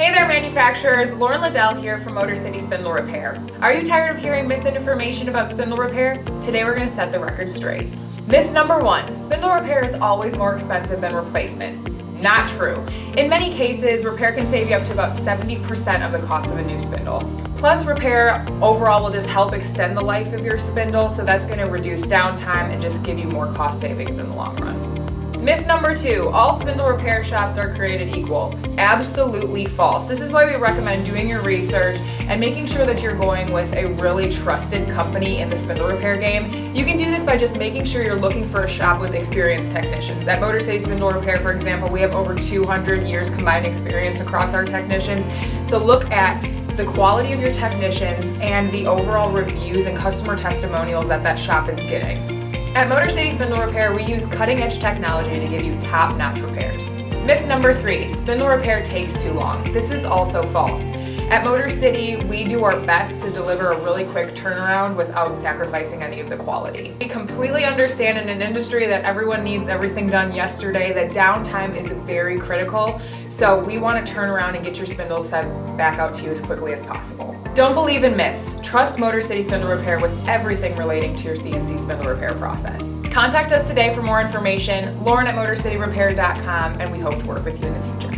Hey there manufacturers, Lauren LaDell here from Motor City Spindle Repair. Are you tired of hearing misinformation about spindle repair? Today we're going to set the record straight. Myth number 1, spindle repair is always more expensive than replacement. Not true. In many cases, repair can save you up to about 70% of the cost of a new spindle. Plus, repair overall will just help extend the life of your spindle, so that's going to reduce downtime and just give you more cost savings in the long run. Myth number 2, all spindle repair shops are created equal. Absolutely false. This is why we recommend doing your research and making sure that you're going with a really trusted company in the spindle repair game. You can do this by just making sure you're looking for a shop with experienced technicians. At Motor City Spindle Repair, for example, we have over 200 years combined experience across our technicians. So look at the quality of your technicians and the overall reviews and customer testimonials that shop is getting. At Motor City Spindle Repair, we use cutting-edge technology to give you top-notch repairs. Myth number 3, spindle repair takes too long. This is also false. At Motor City, we do our best to deliver a really quick turnaround without sacrificing any of the quality. We completely understand in an industry that everyone needs everything done yesterday, that downtime is very critical, so we want to turn around and get your spindles sent back out to you as quickly as possible. Don't believe in myths. Trust Motor City Spindle Repair with everything relating to your CNC spindle repair process. Contact us today for more information, Lauren at motorcityrepair.com, and we hope to work with you in the future.